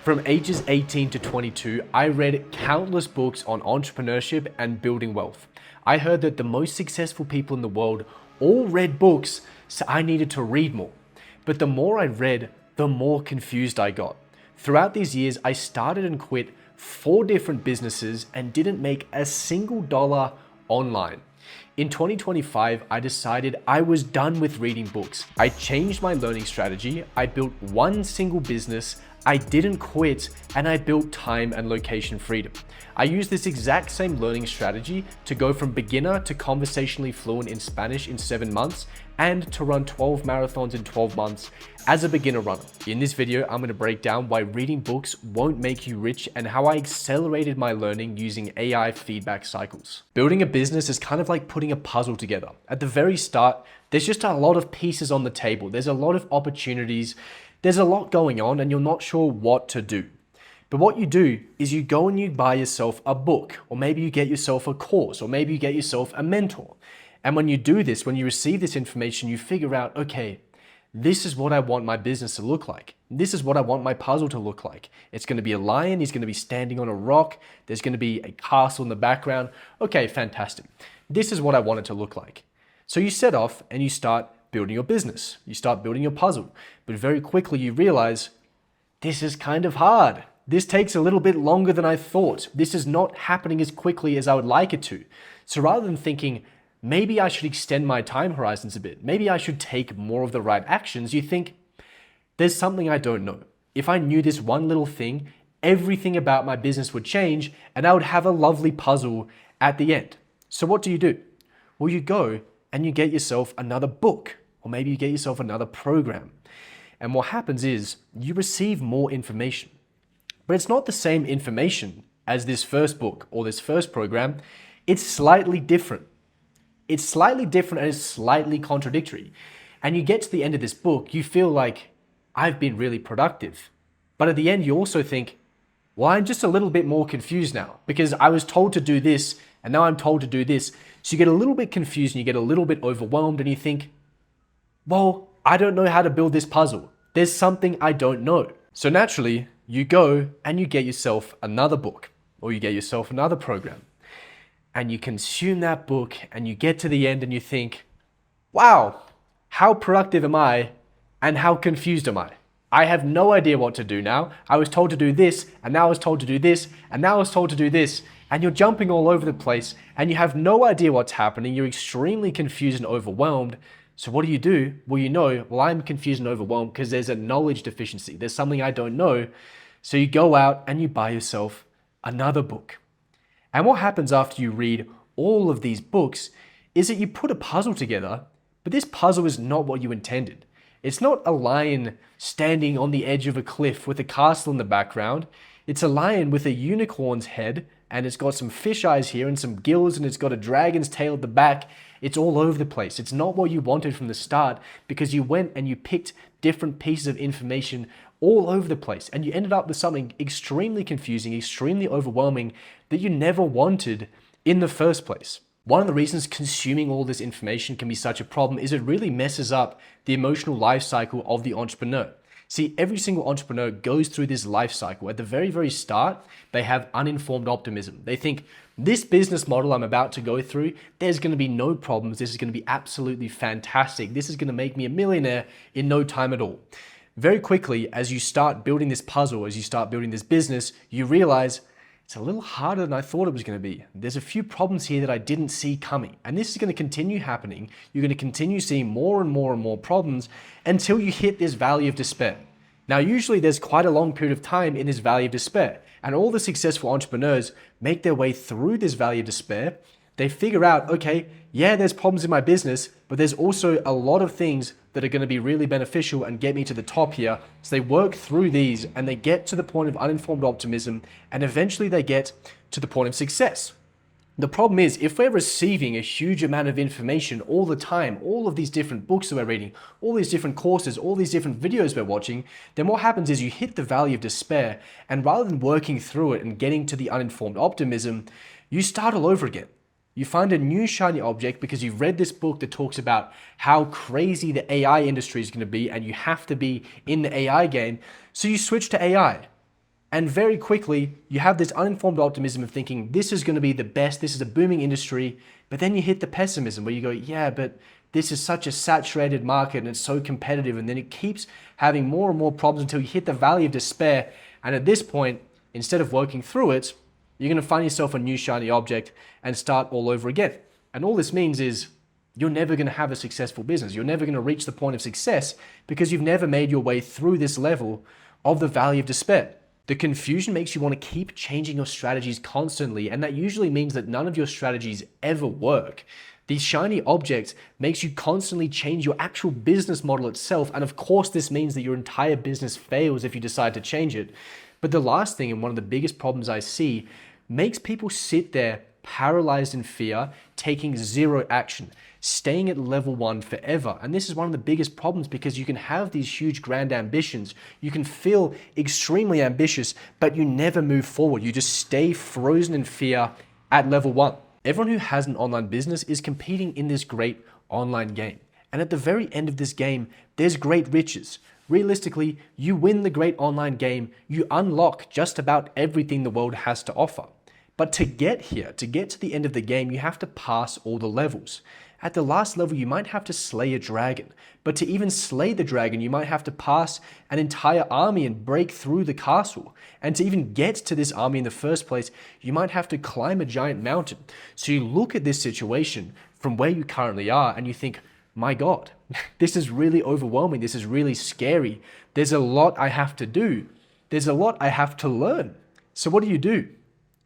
From ages 18 to 22, I read countless books on entrepreneurship and building wealth. I heard that the most successful people in the world all read books, so I needed to read more. But the more I read, the more confused I got. Throughout these years, I started and quit 4 different businesses and didn't make a single dollar online. In 2025, I decided I was done with reading books. I changed my learning strategy, I built one single business, I didn't quit, and I built time and location freedom. I used this exact same learning strategy to go from beginner to conversationally fluent in Spanish in 7 months and to run 12 marathons in 12 months as a beginner runner. In this video, I'm going to break down why reading books won't make you rich and how I accelerated my learning using AI feedback cycles. Building a business is kind of like putting a puzzle together. At the very start, there's just a lot of pieces on the table. There's a lot of opportunities. There's a lot going on and you're not sure what to do. But what you do is you go and you buy yourself a book, or maybe you get yourself a course, or maybe you get yourself a mentor. And when you do this, when you receive this information, you figure out, okay, this is what I want my business to look like. This is what I want my puzzle to look like. It's going to be a lion. He's going to be standing on a rock. There's going to be a castle in the background. Okay, fantastic. This is what I want it to look like. So you set off and you start building your business. You start building your puzzle. But very quickly you realize this is kind of hard. This takes a little bit longer than I thought. This is not happening as quickly as I would like it to. So rather than thinking, maybe I should extend my time horizons a bit, maybe I should take more of the right actions, you think, there's something I don't know. If I knew this one little thing, everything about my business would change and I would have a lovely puzzle at the end. So what do? Well, you go and you get yourself another book, or maybe you get yourself another program. And what happens is you receive more information. But it's not the same information as this first book or this first program. It's slightly different. It's slightly different and it's slightly contradictory. And you get to the end of this book, you feel like, I've been really productive. But at the end, you also think, well, I'm just a little bit more confused now because I was told to do this and now I'm told to do this. So you get a little bit confused and you get a little bit overwhelmed and you think, well, I don't know how to build this puzzle. There's something I don't know. So naturally, you go and you get yourself another book or you get yourself another program and you consume that book and you get to the end and you think, wow, how productive am I and how confused am I? I have no idea what to do now. I was told to do this and now I was told to do this and now I was told to do this, and you're jumping all over the place and you have no idea what's happening. You're extremely confused and overwhelmed. So what do? Well, I'm confused and overwhelmed because there's a knowledge deficiency. There's something I don't know. So you go out and you buy yourself another book. And what happens after you read all of these books is that you put a puzzle together, but this puzzle is not what you intended. It's not a lion standing on the edge of a cliff with a castle in the background. It's a lion with a unicorn's head, and it's got some fish eyes here and some gills, and it's got a dragon's tail at the back. It's all over the place. It's not what you wanted from the start because you went and you picked different pieces of information all over the place and you ended up with something extremely confusing, extremely overwhelming that you never wanted in the first place. One of the reasons consuming all this information can be such a problem is it really messes up the emotional life cycle of the entrepreneur. See, every single entrepreneur goes through this life cycle. At the very, very start, they have uninformed optimism. They think, this business model I'm about to go through, there's going to be no problems. This is going to be absolutely fantastic. This is going to make me a millionaire in no time at all. Very quickly, as you start building this puzzle, as you start building this business, you realize it's a little harder than I thought it was going to be. There's a few problems here that I didn't see coming. And this is going to continue happening. You're going to continue seeing more and more and more problems until you hit this valley of despair. Now, usually there's quite a long period of time in this valley of despair. And all the successful entrepreneurs make their way through this valley of despair. They figure out, okay, yeah, there's problems in my business, but there's also a lot of things that are going to be really beneficial and get me to the top here. So they work through these and they get to the point of uninformed optimism and eventually they get to the point of success. The problem is if we're receiving a huge amount of information all the time, all of these different books that we're reading, all these different courses, all these different videos we're watching, then what happens is you hit the valley of despair and rather than working through it and getting to the uninformed optimism, you start all over again. You find a new shiny object because you've read this book that talks about how crazy the AI industry is going to be and you have to be in the AI game. So you switch to AI. And very quickly, you have this uninformed optimism of thinking this is going to be the best, this is a booming industry, but then you hit the pessimism where you go, yeah, but this is such a saturated market and it's so competitive, and then it keeps having more and more problems until you hit the valley of despair. And at this point, instead of working through it, you're going to find yourself a new shiny object and start all over again. And all this means is you're never going to have a successful business. You're never going to reach the point of success because you've never made your way through this level of the valley of despair. The confusion makes you want to keep changing your strategies constantly, and that usually means that none of your strategies ever work. These shiny objects makes you constantly change your actual business model itself, and of course this means that your entire business fails if you decide to change it. But the last thing, and one of the biggest problems I see, makes people sit there paralyzed in fear, taking zero action, staying at level 1 forever. And this is one of the biggest problems because you can have these huge grand ambitions, you can feel extremely ambitious, but you never move forward. You just stay frozen in fear at level 1. Everyone who has an online business is competing in this great online game. And at the very end of this game, there's great riches. Realistically, you win the great online game, you unlock just about everything the world has to offer. But to get here, to get to the end of the game, you have to pass all the levels. At the last level, you might have to slay a dragon. But to even slay the dragon, you might have to pass an entire army and break through the castle. And to even get to this army in the first place, you might have to climb a giant mountain. So you look at this situation from where you currently are and you think, my God, this is really overwhelming. This is really scary. There's a lot I have to do. There's a lot I have to learn. So what do?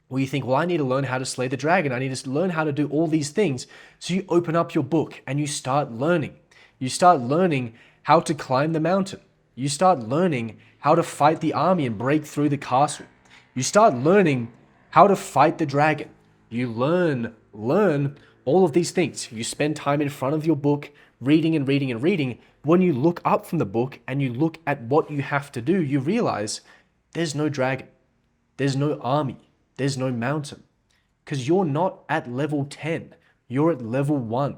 Well, you think, well, I need to learn how to slay the dragon. I need to learn how to do all these things. So you open up your book and you start learning. You start learning how to climb the mountain. You start learning how to fight the army and break through the castle. You start learning how to fight the dragon. You learn all of these things. You spend time in front of your book, reading and reading and reading. When you look up from the book and you look at what you have to do, you realize there's no dragon. There's no army. There's no mountain, because you're not at level 10, you're at level 1.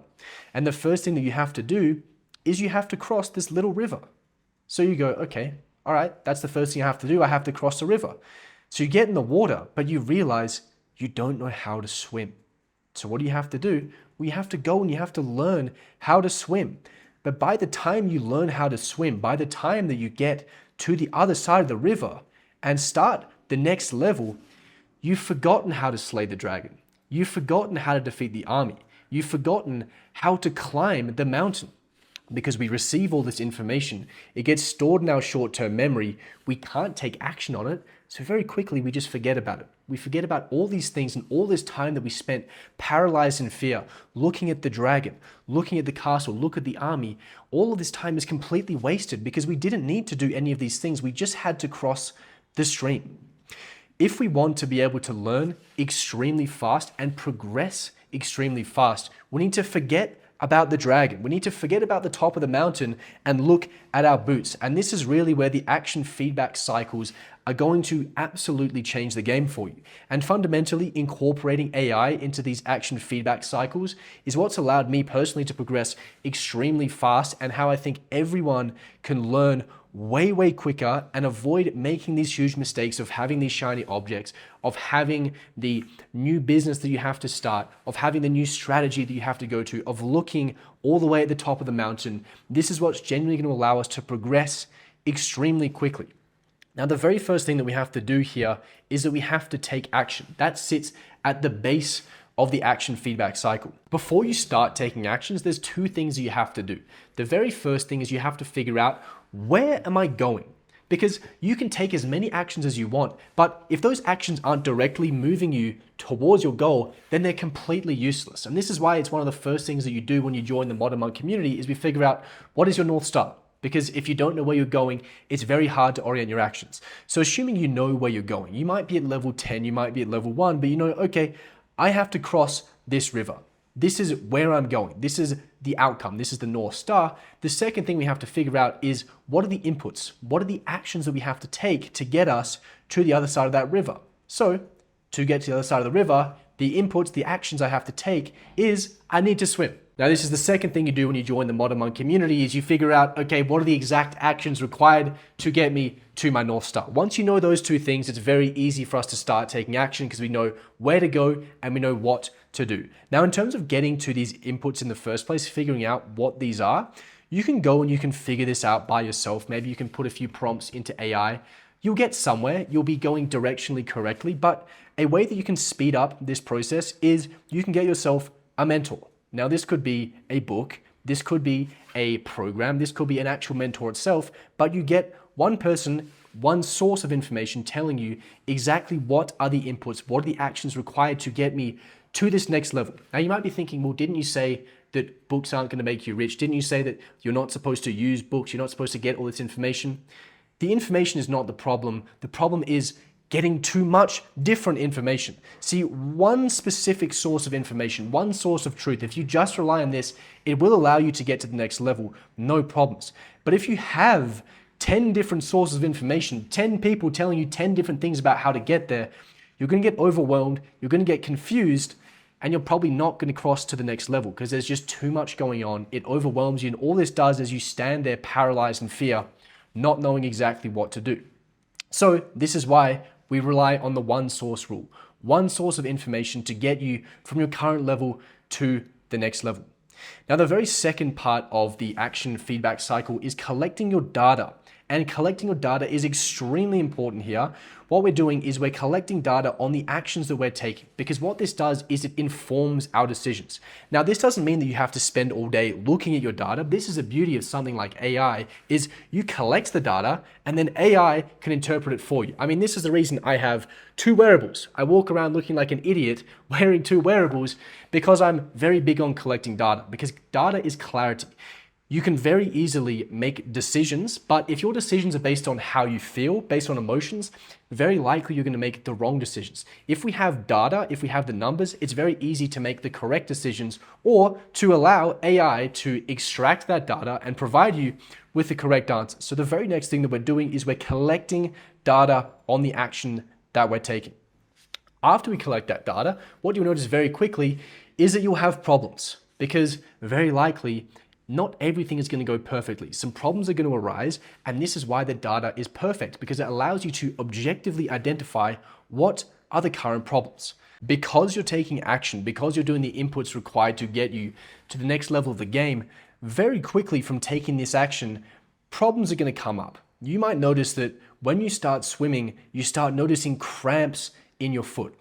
And the first thing that you have to do is you have to cross this little river. So you go, okay, all right, that's the first thing I have to do. I have to cross the river. So you get in the water, but you realize you don't know how to swim. So what do you have to do? Well, you have to go and you have to learn how to swim. But by the time you learn how to swim, by the time that you get to the other side of the river and start the next level, you've forgotten how to slay the dragon. You've forgotten how to defeat the army. You've forgotten how to climb the mountain. Because we receive all this information, it gets stored in our short-term memory. We can't take action on it, so very quickly we just forget about it. We forget about all these things and all this time that we spent paralyzed in fear, looking at the dragon, looking at the castle, look at the army. All of this time is completely wasted because we didn't need to do any of these things. We just had to cross the stream. If we want to be able to learn extremely fast and progress extremely fast, we need to forget about the dragon. We need to forget about the top of the mountain and look at our boots. And this is really where the action feedback cycles are going to absolutely change the game for you. And fundamentally, incorporating AI into these action feedback cycles is what's allowed me personally to progress extremely fast, and how I think everyone can learn way quicker and avoid making these huge mistakes of having these shiny objects, of having the new business that you have to start, of having the new strategy that you have to go to, of looking all the way at the top of the mountain. This is what's genuinely going to allow us to progress extremely quickly. Now, the very first thing that we have to do here is that we have to take action. That sits at the base of the action feedback cycle. Before you start taking actions, there's two things that you have to do. The very first thing is you have to figure out, where am I going? Because you can take as many actions as you want, but if those actions aren't directly moving you towards your goal, then they're completely useless. And this is why it's one of the first things that you do when you join the Modern Monk community is we figure out, what is your North Star? Because if you don't know where you're going, it's very hard to orient your actions. So assuming you know where you're going, you might be at level 10, you might be at level 1, but you know, okay, I have to cross this river. This is where I'm going. This is the outcome. This is the North Star. The second thing we have to figure out is, what are the inputs? What are the actions that we have to take to get us to the other side of that river? So to get to the other side of the river, the inputs, the actions I have to take is I need to swim. Now, this is the second thing you do when you join the Modern Monk community is you figure out, okay, what are the exact actions required to get me to my North Star? Once you know those two things, it's very easy for us to start taking action because we know where to go and we know what to do. Now, in terms of getting to these inputs in the first place, figuring out what these are, you can go and you can figure this out by yourself. Maybe you can put a few prompts into AI. You'll get somewhere, you'll be going directionally correctly, but a way that you can speed up this process is you can get yourself a mentor. Now, this could be a book, this could be a program, this could be an actual mentor itself, but you get one person, one source of information telling you exactly what are the inputs, what are the actions required to get me to this next level. Now, you might be thinking, well, didn't you say that books aren't going to make you rich? Didn't you say that you're not supposed to use books? You're not supposed to get all this information? The information is not the problem. The problem is getting too much different information. See, one specific source of information, one source of truth, if you just rely on this, it will allow you to get to the next level, no problems. But if you have 10 different sources of information, 10 people telling you 10 different things about how to get there, you're going to get overwhelmed, you're going to get confused, and you're probably not going to cross to the next level because there's just too much going on. It overwhelms you, and all this does is you stand there paralyzed in fear, not knowing exactly what to do. So this is why we rely on the one source rule, one source of information to get you from your current level to the next level. Now, the very second part of the action feedback cycle is collecting your data. And collecting your data is extremely important here. What we're doing is we're collecting data on the actions that we're taking, because what this does is it informs our decisions. Now, this doesn't mean that you have to spend all day looking at your data. This is the beauty of something like AI, is you collect the data and then AI can interpret it for you. I mean, this is the reason I have two wearables. I walk around looking like an idiot wearing two wearables because I'm very big on collecting data, because data is clarity. You can very easily make decisions, but if your decisions are based on how you feel, based on emotions, very likely you're going to make the wrong decisions. If we have data, if we have the numbers, it's very easy to make the correct decisions or to allow AI to extract that data and provide you with the correct answer. So the very next thing that we're doing is we're collecting data on the action that we're taking. After we collect that data, what you'll notice very quickly is that you'll have problems, because very likely not everything is going to go perfectly. Some problems are going to arise, and this is why the data is perfect, because it allows you to objectively identify what are the current problems. Because you're taking action, because you're doing the inputs required to get you to the next level of the game, very quickly from taking this action, problems are going to come up. You might notice that when you start swimming, you start noticing cramps in your foot.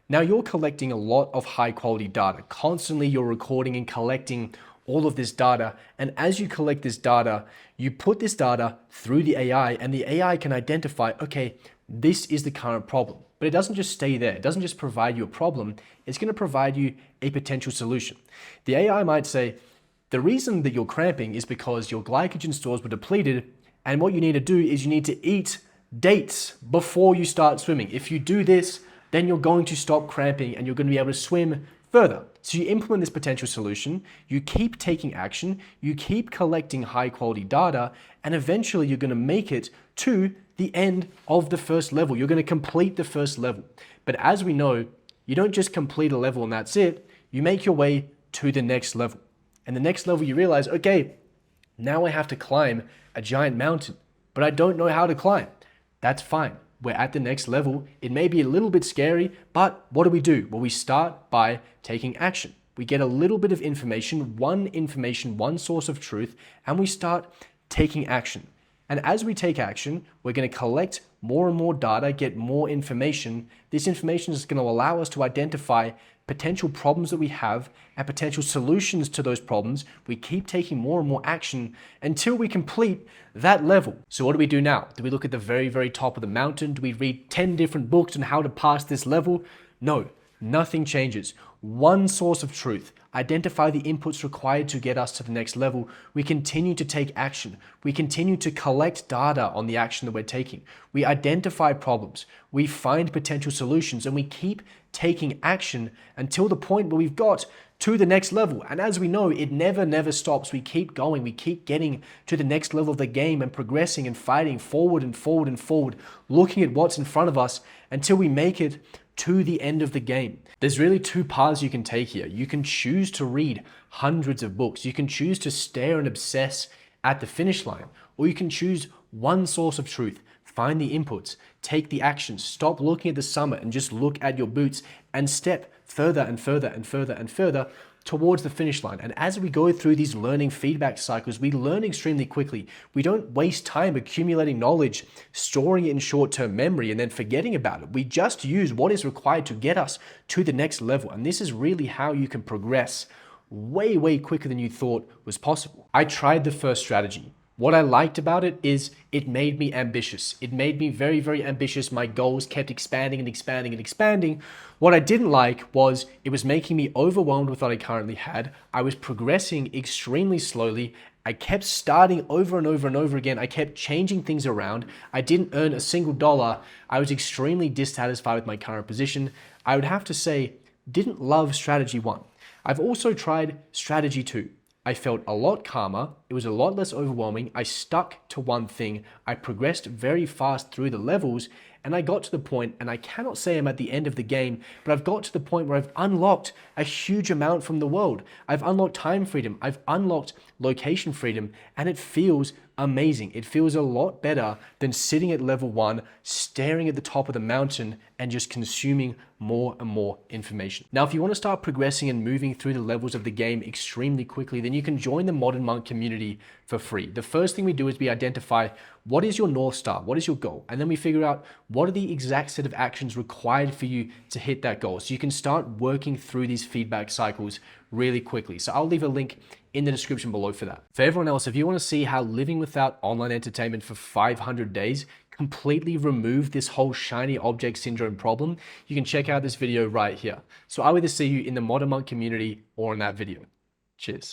Now, you're collecting a lot of high quality data. Constantly you're recording and collecting all of this data, and as you collect this data, you put this data through the AI, and the AI can identify, okay, this is the current problem. But it doesn't just stay there. It doesn't just provide you a problem. It's going to provide you a potential solution. The AI might say, the reason that you're cramping is because your glycogen stores were depleted, and what you need to do is you need to eat dates before you start swimming. If you do this, then you're going to stop cramping and you're going to be able to swim further. So you implement this potential solution, you keep taking action, you keep collecting high quality data, and eventually you're going to make it to the end of the first level. You're going to complete the first level. But as we know, you don't just complete a level and that's it. You make your way to the next level. And the next level you realize, okay, now I have to climb a giant mountain, but I don't know how to climb. That's fine. We're at the next level. It may be a little bit scary, but what do? Well, we start by taking action. We get a little bit of information, one source of truth, and we start taking action. And as we take action, we're going to collect more and more data, get more information. This information is going to allow us to identify potential problems that we have and potential solutions to those problems. We keep taking more and more action until we complete that level. So what do we do now? Do we look at the very, very top of the mountain? Do we read 10 different books on how to pass this level? No, nothing changes. One source of truth. Identify the inputs required to get us to the next level. We continue to take action. We continue to collect data on the action that we're taking. We identify problems. We find potential solutions, and we keep taking action until the point where we've got to the next level. And as we know, it never stops. We keep going. We keep getting to the next level of the game and progressing and fighting forward and forward and forward, looking at what's in front of us until we make it to the end of the game. There's really two paths you can take here. You can choose to read hundreds of books. You can choose to stare and obsess at the finish line, or you can choose one source of truth, find the inputs, take the actions, stop looking at the summit and just look at your boots and step further and further and further and further towards the finish line. And as we go through these learning feedback cycles, we learn extremely quickly. We don't waste time accumulating knowledge, storing it in short-term memory, and then forgetting about it. We just use what is required to get us to the next level. And this is really how you can progress way, way quicker than you thought was possible. I tried the first strategy. What I liked about it is it made me ambitious. It made me very, very ambitious. My goals kept expanding and expanding and expanding. What I didn't like was it was making me overwhelmed with what I currently had. I was progressing extremely slowly. I kept starting over and over and over again. I kept changing things around. I didn't earn a single dollar. I was extremely dissatisfied with my current position. I would have to say, didn't love strategy 1. I've also tried strategy 2. I felt a lot calmer, it was a lot less overwhelming, I stuck to one thing, I progressed very fast through the levels, and I got to the point, and I cannot say I'm at the end of the game, but I've got to the point where I've unlocked a huge amount from the world. I've unlocked time freedom, I've unlocked location freedom, and it feels amazing. It feels a lot better than sitting at level 1, staring at the top of the mountain and just consuming more and more information. Now, if you want to start progressing and moving through the levels of the game extremely quickly, then you can join the Modern Monk community for free. The first thing we do is we identify what is your North Star, what is your goal, and then we figure out what are the exact set of actions required for you to hit that goal. So you can start working through these feedback cycles really quickly. So I'll leave a link in the description below for that. For everyone else, if you want to see how living without online entertainment for 500 days completely remove this whole shiny object syndrome problem, you can check out this video right here. So I'll either see you in the Modern Monk community or in that video. Cheers.